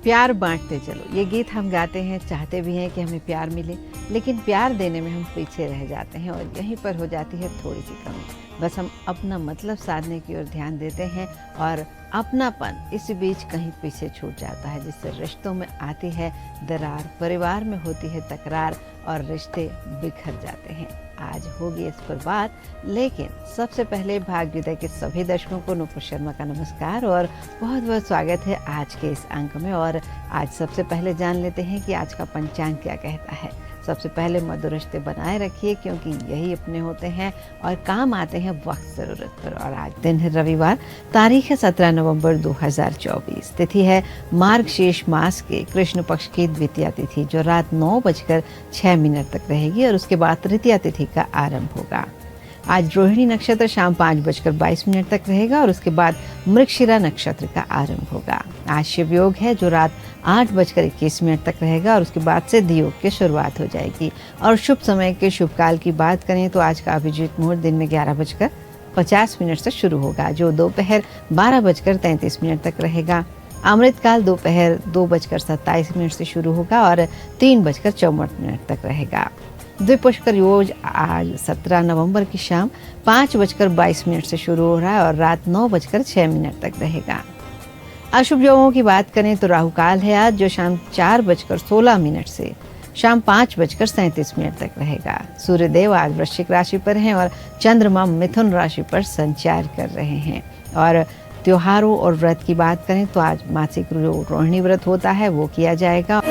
प्यार बांटते चलो, ये गीत हम गाते हैं, चाहते भी हैं कि हमें प्यार मिले, लेकिन प्यार देने में हम पीछे रह जाते हैं और यहीं पर हो जाती है थोड़ी सी कमी। बस हम अपना मतलब साधने की ओर ध्यान देते हैं और अपनापन इसी बीच कहीं पीछे छूट जाता है, जिससे रिश्तों में आती है दरार, परिवार में होती है तकरार और रिश्ते बिखर जाते हैं। आज होगी इस पर बात, लेकिन सबसे पहले भाग्योदय के सभी दर्शकों को नुपुर शर्मा का नमस्कार और बहुत बहुत स्वागत है आज के इस अंक में। और आज सबसे पहले जान लेते हैं कि आज का पंचांग क्या कहता है। सबसे पहले मधुर रिश्ते बनाए रखिए, क्योंकि यही अपने होते हैं और काम आते हैं वक्त ज़रूरत पर। और आज दिन है रविवार, तारीख है 17 नवंबर 2024, तिथि है मार्गशीर्ष मास के कृष्ण पक्ष की द्वितीया तिथि, जो रात 9:06 तक रहेगी और उसके बाद तृतीया तिथि का आरंभ होगा। आज रोहिणी नक्षत्र शाम 5:22 तक रहेगा और उसके बाद मृगशिरा नक्षत्र का आरंभ होगा। आज शिव योग है, जो रात 8:21 तक रहेगा और उसके बाद सिद्ध योग की शुरुआत हो जाएगी। और शुभ समय के शुभ काल की बात करें तो आज का अभिजीत मुहूर्त दिन में 11:50 से शुरू होगा, जो दोपहर 12:33 तक रहेगा। अमृत काल दोपहर 2:27 से शुरू होगा और 3:54 तक रहेगा। द्विपुष्कर योग आज 17 नवंबर की शाम 5:22 से शुरू हो रहा है और रात 9:06 तक रहेगा। अशुभ योगों की बात करें तो राहु काल है आज, जो शाम 4:16 से शाम 5:37 तक रहेगा। सूर्यदेव आज वृश्चिक राशि पर हैं और चंद्रमा मिथुन राशि पर संचार कर रहे हैं। और त्योहारों और व्रत की बात करें तो आज मासिक रोहिणी व्रत होता है, वो किया जाएगा।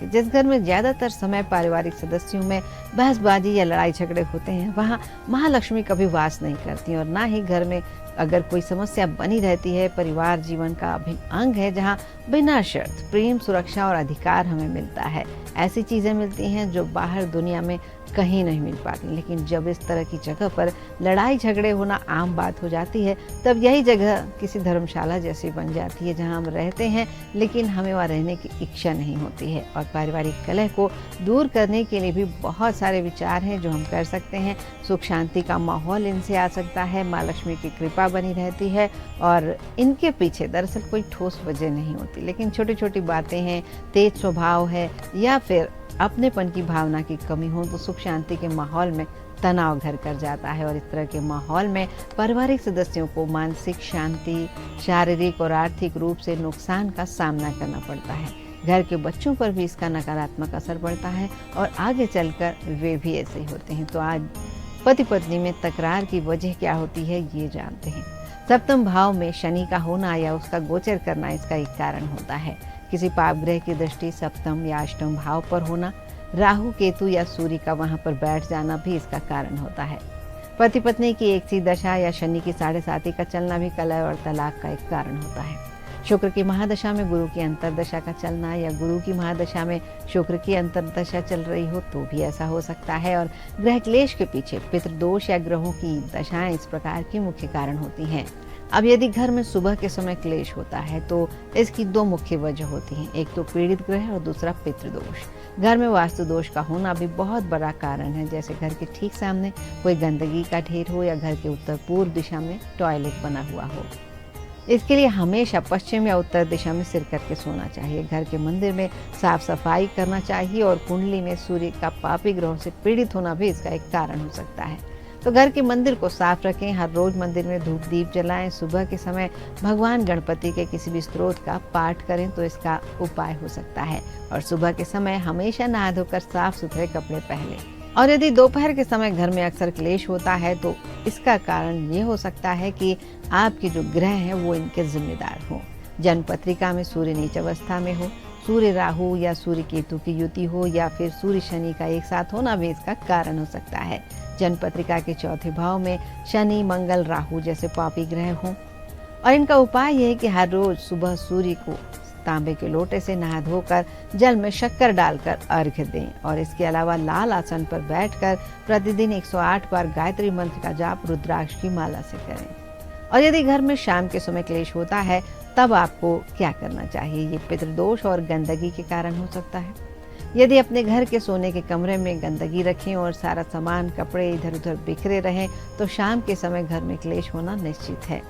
जिस घर में ज्यादातर समय पारिवारिक सदस्यों में बहसबाजी या लड़ाई झगड़े होते हैं, वहाँ महालक्ष्मी कभी वास नहीं करती और ना ही घर में अगर कोई समस्या बनी रहती है। परिवार जीवन का अभिन्न अंग है, जहाँ बिना शर्त प्रेम, सुरक्षा और अधिकार हमें मिलता है। ऐसी चीजें मिलती हैं जो बाहर दुनिया में कहीं नहीं मिल पाती, लेकिन जब इस तरह की जगह पर लड़ाई झगड़े होना आम बात हो जाती है, तब यही जगह किसी धर्मशाला जैसी बन जाती है, जहां हम रहते हैं लेकिन हमें वहां रहने की इच्छा नहीं होती है। और पारिवारिक कलह को दूर करने के लिए भी बहुत सारे विचार हैं जो हम कर सकते हैं। सुख शांति का माहौल इनसे आ सकता है, माँ लक्ष्मी की कृपा बनी रहती है और इनके पीछे दरअसल कोई ठोस वजह नहीं होती, लेकिन छोटी छोटी बातें हैं, तेज स्वभाव है या फिर अपनेपन की भावना की कमी हो तो सुख शांति के माहौल में तनाव घर कर जाता है। और इस तरह के माहौल में पारिवारिक सदस्यों को मानसिक शांति, शारीरिक और आर्थिक रूप से नुकसान का सामना करना पड़ता है। घर के बच्चों पर भी इसका नकारात्मक असर पड़ता है और आगे चलकर वे भी ऐसे ही होते हैं। तो आज पति पत्नी में तकरार की वजह क्या होती है, ये जानते हैं। सप्तम भाव में शनि का होना या उसका गोचर करना इसका एक कारण होता है। किसी पाप ग्रह की दृष्टि सप्तम या अष्टम भाव पर होना, राहु, केतु या सूर्य का वहां पर बैठ जाना भी इसका कारण होता है। पति पत्नी की एक सी दशा या शनि की 7.5 का चलना भी कलह और तलाक का एक कारण होता है। शुक्र की महादशा में गुरु की अंतरदशा का चलना या गुरु की महादशा में शुक्र की अंतरदशा चल रही हो तो भी ऐसा हो सकता है। और ग्रह क्लेश के पीछे पितृदोष या ग्रहों की दशाएं इस प्रकार की मुख्य कारण होती हैं। अब यदि घर में सुबह के समय क्लेश होता है तो इसकी 2 मुख्य वजह होती हैं, एक तो पीड़ित ग्रह और दूसरा पितृदोष। घर में वास्तु दोष का होना भी बहुत बड़ा कारण है, जैसे घर के ठीक सामने कोई गंदगी का ढेर हो या घर के उत्तर पूर्व दिशा में टॉयलेट बना हुआ हो। इसके लिए हमेशा पश्चिम या उत्तर दिशा में सिर करके सोना चाहिए। घर के मंदिर में साफ सफाई करना चाहिए और कुंडली में सूर्य का पापी ग्रहों से पीड़ित होना भी इसका एक कारण हो सकता है। तो घर के मंदिर को साफ रखें, हर रोज मंदिर में धूप दीप जलाएं, सुबह के समय भगवान गणपति के किसी भी स्तोत्र का पाठ करें तो इसका उपाय हो सकता है। और सुबह के समय हमेशा नहा धोकर साफ सुथरे कपड़े पहने। और यदि दोपहर के समय घर में अक्सर क्लेश होता है तो इसका कारण ये हो सकता है कि आपके जो ग्रह हैं वो इनके जिम्मेदार हों। जन्म पत्रिका में सूर्य नीच अवस्था में हो, सूर्य राहु या सूर्य केतु की युति हो या फिर सूर्य शनि का एक साथ होना भी इसका कारण हो सकता है। जन्म पत्रिका के चौथे भाव में शनि, मंगल, राहु जैसे पापी ग्रह हों। और इनका उपाय यह है कि हर रोज सुबह सूर्य को तांबे के लोटे से नहा धोकर जल में शक्कर डालकर अर्घ्य दें। और इसके अलावा लाल आसन पर बैठकर प्रतिदिन 108 बार गायत्री मंत्र का जाप रुद्राक्ष की माला से करें। और यदि घर में शाम के समय क्लेश होता है तब आपको क्या करना चाहिए, ये पितृदोष और गंदगी के कारण हो सकता है। यदि अपने घर के सोने के कमरे में गंदगी रखें और सारा सामान, कपड़े इधर उधर बिखरे रहें तो शाम के समय घर में क्लेश होना निश्चित है।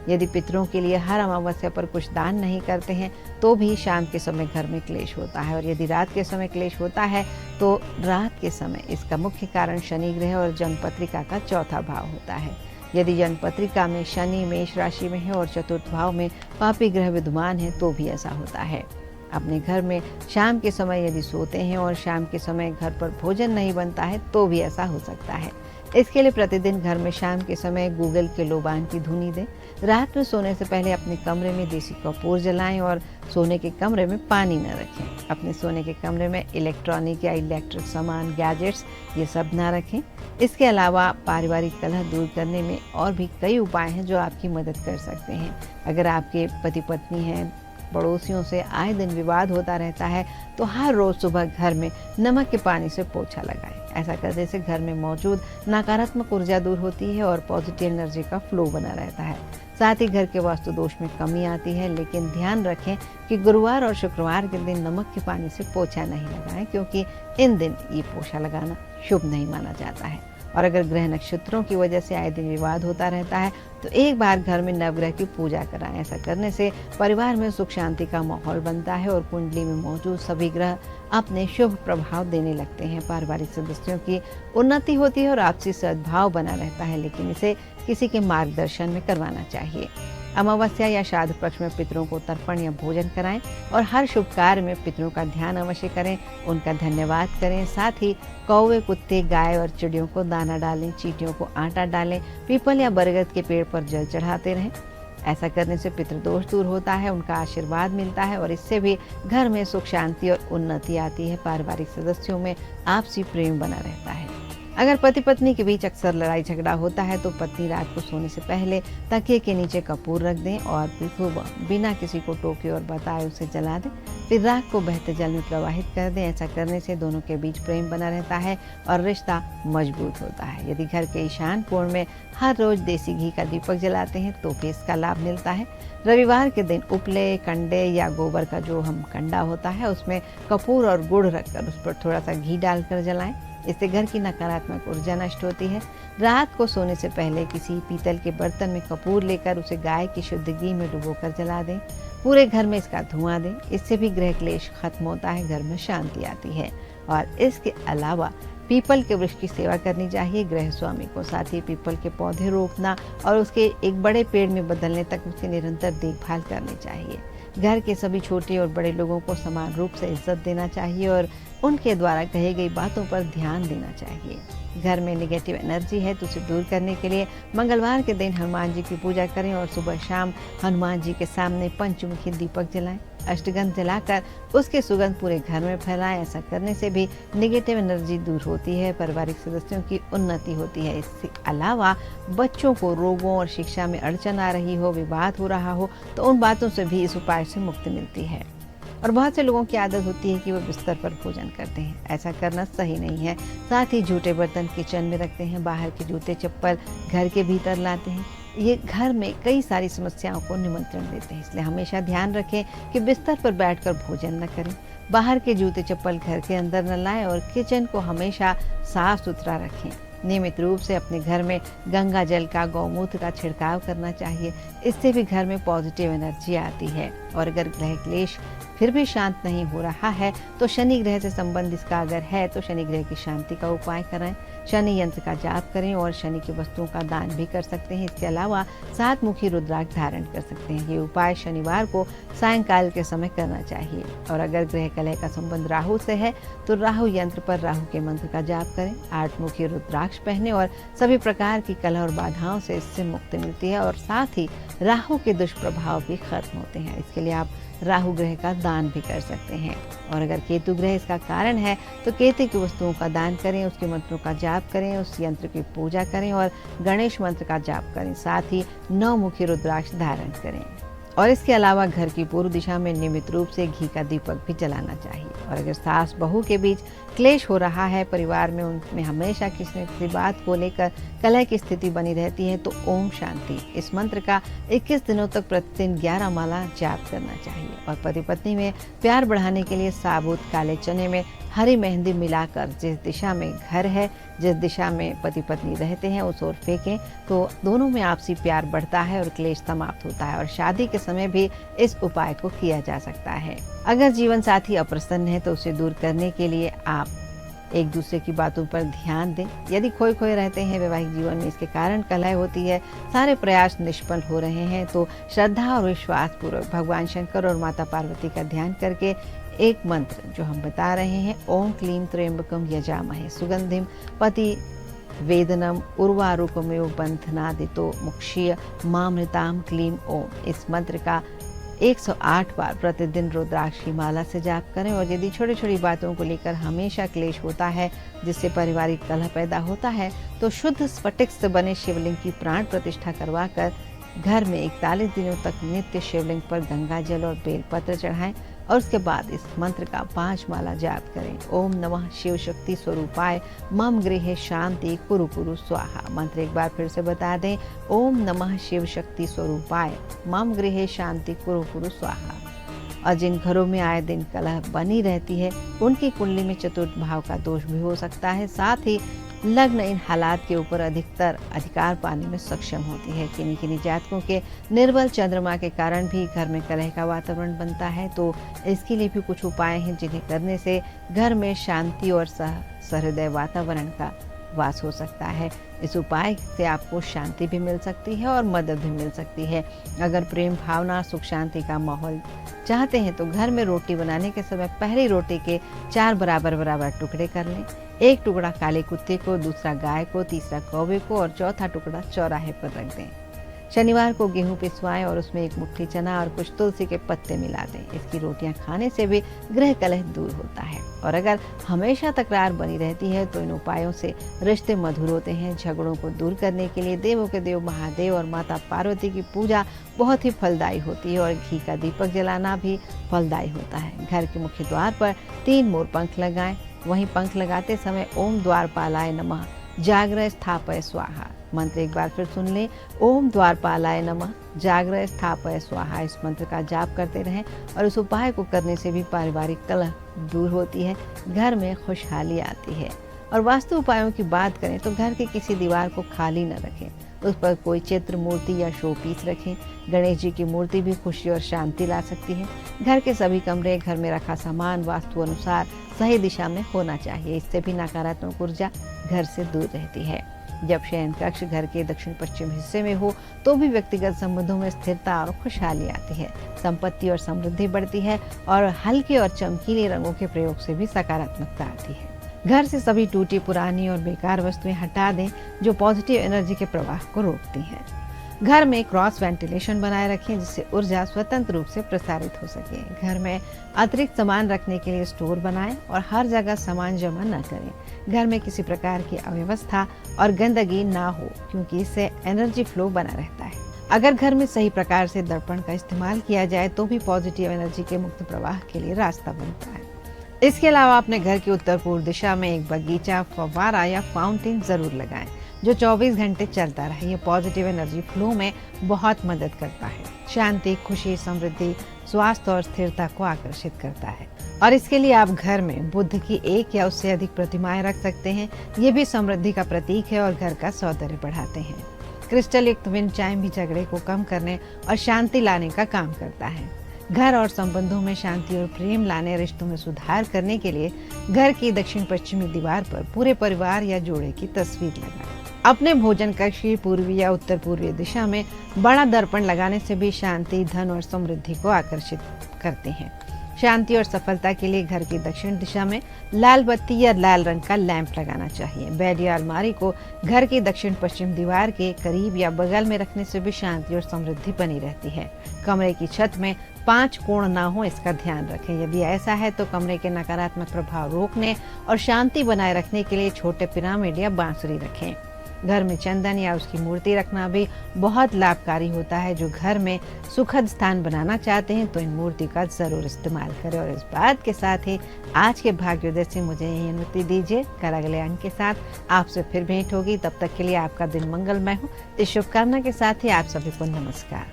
यदि पितरों के लिए हर अमावस्या पर कुछ दान नहीं करते हैं तो भी शाम के समय घर में क्लेश होता है। और यदि रात के समय क्लेश होता है तो रात के समय इसका मुख्य कारण शनि ग्रह और जन्मपत्रिका का चौथा भाव होता है। यदि जन्मपत्रिका में शनि मेष राशि में है और चतुर्थ भाव में पापी ग्रह विद्यमान है तो भी ऐसा होता है। अपने घर में शाम के समय यदि सोते हैं और शाम के समय घर पर भोजन नहीं बनता है तो भी ऐसा हो सकता है। इसके लिए प्रतिदिन घर में शाम के समय गूगल के लोबान की धुनी दें। रात में सोने से पहले अपने कमरे में देसी कपूर जलाएं और सोने के कमरे में पानी न रखें। अपने सोने के कमरे में इलेक्ट्रॉनिक या इलेक्ट्रिक सामान, गैजेट्स ये सब ना रखें। इसके अलावा पारिवारिक कलह दूर करने में और भी कई उपाय हैं जो आपकी मदद कर सकते हैं। अगर आपके पति पत्नी हैं, पड़ोसियों से आए दिन विवाद होता रहता है तो हर रोज सुबह घर में नमक के पानी से पोछा लगाएं। ऐसा करने से घर में मौजूद नकारात्मक ऊर्जा दूर होती है और पॉजिटिव एनर्जी का फ्लो बना रहता है। साथ ही घर के वास्तु दोष में कमी आती है, लेकिन ध्यान रखें कि गुरुवार और शुक्रवार के दिन नमक के पानी से पोछा नहीं लगाएं, क्योंकि इन दिन ये पोछा लगाना शुभ नहीं माना जाता है। और अगर ग्रह नक्षत्रों की वजह से आए दिन विवाद होता रहता है तो एक बार घर में नवग्रह की पूजा कराएं। ऐसा करने से परिवार में सुख शांति का माहौल बनता है और कुंडली में मौजूद सभी ग्रह अपने शुभ प्रभाव देने लगते हैं। पारिवारिक सदस्यों की उन्नति होती है और आपसी सद्भाव बना रहता है, लेकिन इसे किसी के मार्गदर्शन में करवाना चाहिए। अमावस्या या श्राद्ध पक्ष में पितरों को तर्पण या भोजन कराएं और हर शुभ कार्य में पितरों का ध्यान अवश्य करें, उनका धन्यवाद करें। साथ ही कौवे, कुत्ते, गाय और चिड़ियों को दाना डालें, चींटियों को आटा डालें, पीपल या बरगद के पेड़ पर जल चढ़ाते रहें। ऐसा करने से पितृदोष दूर होता है, उनका आशीर्वाद मिलता है और इससे भी घर में सुख शांति और उन्नति आती है। पारिवारिक सदस्यों में आपसी प्रेम बना रहता है। अगर पति पत्नी के बीच अक्सर लड़ाई झगड़ा होता है तो पत्नी रात को सोने से पहले तकिए के नीचे कपूर रख दें और फिर सुबह बिना किसी को टोके और बताए उसे जला दें। फिर राख को बहते जल में प्रवाहित कर दें। ऐसा करने से दोनों के बीच प्रेम बना रहता है और रिश्ता मजबूत होता है। यदि घर के ईशान कोण में हर रोज देसी घी का दीपक जलाते हैं तो भी इसका लाभ मिलता है। रविवार के दिन उपले, कंडे या गोबर का जो हम कंडा होता है उसमें कपूर और गुड़ रखकर उस पर थोड़ा सा घी डालकर जलाएं। इससे घर की नकारात्मक ऊर्जा नष्ट होती है। रात को सोने से पहले किसी पीतल के बर्तन में कपूर लेकर उसे गाय की शुद्ध घी में डुबोकर जला दें। पूरे घर में इसका धुआं दें। इससे भी ग्रह क्लेश खत्म होता है, घर में शांति आती है। और इसके अलावा पीपल के वृक्ष की सेवा करनी चाहिए गृह स्वामी को। साथ ही पीपल के पौधे रोपना और उसके एक बड़े पेड़ में बदलने तक उसकी निरंतर देखभाल करनी चाहिए। घर के सभी छोटे और बड़े लोगों को समान रूप से इज्जत देना चाहिए और उनके द्वारा कही गई बातों पर ध्यान देना चाहिए। घर में नेगेटिव एनर्जी है तो उसे दूर करने के लिए मंगलवार के दिन हनुमान जी की पूजा करें और सुबह शाम हनुमान जी के सामने पंचमुखी दीपक जलाएं। अष्टगंध जलाकर उसकी सुगंध पूरे घर में फैलाएं। ऐसा करने से भी नेगेटिव एनर्जी दूर होती है, पारिवारिक सदस्यों की उन्नति होती है। इसके अलावा बच्चों को रोगों और शिक्षा में अड़चन आ रही हो, विवाद हो रहा हो तो उन बातों से भी इस उपाय से मुक्ति मिलती है। और बहुत से लोगों की आदत होती है कि वो बिस्तर पर भोजन करते हैं। ऐसा करना सही नहीं है। साथ ही झूठे बर्तन किचन में रखते हैं, बाहर के जूते चप्पल घर के भीतर लाते हैं। ये घर में कई सारी समस्याओं को निमंत्रण देते हैं। इसलिए हमेशा ध्यान रखें कि बिस्तर पर बैठकर भोजन न करें, बाहर के जूते चप्पल घर के अंदर न लाएं और किचन को हमेशा साफ सुथरा रखें। नियमित रूप से अपने घर में गंगा जल का, गौमूत्र का छिड़काव करना चाहिए। इससे भी घर में पॉजिटिव एनर्जी आती है। और अगर ग्रह क्लेश फिर भी शांत नहीं हो रहा है तो शनि ग्रह से संबंध इसका अगर है तो शनि ग्रह की शांति का उपाय कराएं, शनि यंत्र का जाप करें और शनि की वस्तुओं का दान भी कर सकते हैं। इसके अलावा 7 मुखी रुद्राक्ष धारण कर सकते हैं। ये उपाय शनिवार को सायंकाल के समय करना चाहिए। और अगर ग्रह कलह का संबंध राहु से है तो राहु यंत्र पर राहु के मंत्र का जाप करें, 8 मुखी रुद्राक्ष पहने और सभी प्रकार की कलह और बाधाओं से इससे मुक्ति मिलती है। और साथ ही राहु के दुष्प्रभाव भी खत्म होते हैं। इसके लिए आप राहु ग्रह का दान भी कर सकते हैं। और अगर केतु ग्रह इसका कारण है तो केतु की वस्तुओं का दान करें, उसके मंत्रों का जाप करें, उस यंत्र की पूजा करें और गणेश मंत्र का जाप करें। साथ ही 9 मुखी रुद्राक्ष धारण करें। और इसके अलावा घर की पूर्व दिशा में नियमित रूप से घी का दीपक भी जलाना चाहिए। और अगर सास बहू के बीच क्लेश हो रहा है, परिवार में उनमें हमेशा किसी न किसी बात को लेकर कलह की स्थिति बनी रहती है तो ओम शांति इस मंत्र का 21 दिनों तक प्रतिदिन 11 माला जाप करना चाहिए। और पति पत्नी में प्यार बढ़ाने के लिए साबुत काले चने में हरी मेहंदी मिलाकर जिस दिशा में घर है, जिस दिशा में पति पत्नी रहते हैं उस ओर फेंकें तो दोनों में आपसी प्यार बढ़ता है और क्लेश समाप्त होता है। और शादी के समय भी इस उपाय को किया जा सकता है। अगर जीवन साथी अप्रसन्न है तो उसे दूर करने के लिए आप एक दूसरे की बातों पर ध्यान दें। यदि खोए खोए रहते हैं वैवाहिक जीवन में, इसके कारण कलह होती है, सारे प्रयास निष्फल हो रहे हैं, तो श्रद्धा और विश्वास पूर्वक भगवान शंकर और माता पार्वती का ध्यान करके एक मंत्र जो हम बता रहे हैं, ओम क्लीम त्र्यंबकम यजामहे सुगंधिम पति वेदनम उर्वारुकमेव बंधनादितो मुक्षीय मामृताम क्लीम ओम। इस मंत्र का 108 बार प्रतिदिन रुद्राक्ष की माला से जाप करें। और यदि छोटी छोटी बातों को लेकर हमेशा क्लेश होता है जिससे पारिवारिक कलह पैदा होता है तो शुद्ध स्फटिक से बने शिवलिंग की प्राण प्रतिष्ठा करवाकर घर में 41 दिनों तक नित्य शिवलिंग पर गंगा जल और बेलपत्र चढ़ाएं और उसके बाद इस मंत्र का 5 माला जाप करें। ओम नमः शिव शक्ति स्वरूपाय मम गृहे शांति कुरु कुरु स्वाहा। मंत्र एक बार फिर से बता दें, ओम नमः शिव शक्ति स्वरूपाय मम गृहे शांति कुरु कुरु स्वाहा। और जिन घरों में आए दिन कलह बनी रहती है उनकी कुंडली में चतुर्थ भाव का दोष भी हो सकता है। साथ ही लग्न इन हालात के ऊपर अधिकतर अधिकार पाने में सक्षम होती है। किन्हीं किन्हीं जातकों के निर्बल चंद्रमा के कारण भी घर में कलह का वातावरण बनता है, तो इसके लिए भी कुछ उपाय हैं जिन्हें करने से घर में शांति और सहृदय वातावरण का वास हो सकता है। इस उपाय से आपको शांति भी मिल सकती है और मदद भी मिल सकती है। अगर प्रेम भावना सुख शांति का माहौल चाहते हैं तो घर में रोटी बनाने के समय पहली रोटी के 4 बराबर बराबर टुकड़े कर लें। एक टुकड़ा काले कुत्ते को, दूसरा गाय को, तीसरा कौवे को और चौथा टुकड़ा चौराहे पर रख दें। शनिवार को गेहूं पिसवाएं और उसमें एक मुट्ठी चना और कुछ तुलसी के पत्ते मिला दें। इसकी रोटियां खाने से भी गृह कलह दूर होता है। और अगर हमेशा तकरार बनी रहती है तो इन उपायों से रिश्ते मधुर होते हैं। झगड़ों को दूर करने के लिए देवों के देव महादेव और माता पार्वती की पूजा बहुत ही फलदायी होती है और घी का दीपक जलाना भी फलदायी होता है। घर के मुख्य द्वार पर 3 मोर पंख लगाएं। वहीं पंख लगाते समय ओम द्वारपालाय नमः जाग्रह स्थापय स्वाहा। मंत्र एक बार फिर सुन लें, ओम द्वारपालाय नमः जाग्रह स्थापय स्वाहा। इस मंत्र का जाप करते रहें और इस उपाय को करने से भी पारिवारिक कलह दूर होती है, घर में खुशहाली आती है। और वास्तु उपायों की बात करें तो घर की किसी दीवार को खाली न रखें, उस पर कोई चित्र मूर्ति या शो पीस रखें। गणेश जी की मूर्ति भी खुशी और शांति ला सकती है। घर के सभी कमरे, घर में रखा सामान वास्तु अनुसार सही दिशा में होना चाहिए। इससे भी नकारात्मक ऊर्जा घर से दूर रहती है। जब शयन कक्ष घर के दक्षिण पश्चिम हिस्से में हो तो भी व्यक्तिगत संबंधों में स्थिरता और खुशहाली आती है, संपत्ति और समृद्धि बढ़ती है और हल्के और चमकीले रंगों के प्रयोग से भी सकारात्मकता आती है। घर से सभी टूटी पुरानी और बेकार वस्तुएं हटा दें जो पॉजिटिव एनर्जी के प्रवाह को रोकती हैं। घर में क्रॉस वेंटिलेशन बनाए रखें जिससे ऊर्जा स्वतंत्र रूप से प्रसारित हो सके। घर में अतिरिक्त सामान रखने के लिए स्टोर बनाएं और हर जगह सामान जमा न करें। घर में किसी प्रकार की अव्यवस्था और गंदगी ना हो क्योंकि इससे एनर्जी फ्लो बना रहता है। अगर घर में सही प्रकार से दर्पण का इस्तेमाल किया जाए तो भी पॉजिटिव एनर्जी के मुक्त प्रवाह के लिए रास्ता बनता है। इसके अलावा अपने घर की उत्तर पूर्व दिशा में एक बगीचा, फव्वारा या फाउंटेन जरूर लगाएं जो 24 घंटे चलता रहे। ये पॉजिटिव एनर्जी फ्लो में बहुत मदद करता है, शांति, खुशी, समृद्धि, स्वास्थ्य और स्थिरता को आकर्षित करता है। और इसके लिए आप घर में बुद्ध की 1 या उससे अधिक प्रतिमाएं रख सकते हैं। ये भी समृद्धि का प्रतीक है और घर का सौंदर्य बढ़ाते हैं। क्रिस्टल युक्त विंड चाइम भी झगड़े को कम करने और शांति लाने का काम करता है। घर और संबंधों में शांति और प्रेम लाने, रिश्तों में सुधार करने के लिए घर की दक्षिण पश्चिमी दीवार पर पूरे परिवार या जोड़े की तस्वीर लगाएं। अपने भोजन कक्ष की पूर्वी या उत्तर पूर्वी दिशा में बड़ा दर्पण लगाने से भी शांति, धन और समृद्धि को आकर्षित करते हैं। शांति और सफलता के लिए घर की दक्षिण दिशा में लाल बत्ती या लाल रंग का लैंप लगाना चाहिए। बेड या अलमारी को घर की दक्षिण पश्चिम दीवार के करीब या बगल में रखने से भी शांति और समृद्धि बनी रहती है। कमरे की छत में 5 कोण ना हो इसका ध्यान रखें। यदि ऐसा है तो कमरे के नकारात्मक प्रभाव रोकने और शांति बनाए रखने के लिए छोटे पिरामिड या बांसुरी रखें। घर में चंदन या उसकी मूर्ति रखना भी बहुत लाभकारी होता है। जो घर में सुखद स्थान बनाना चाहते हैं तो इन मूर्ति का जरूर इस्तेमाल करें। और इस बात के साथ ही आज के भाग्योदय से मुझे यही अनुमति दीजिए। कल अगले अंक के साथ आपसे फिर भेंट होगी। तब तक के लिए आपका दिन मंगलमय हो। इस शुभकामना के साथ ही आप सभी को नमस्कार।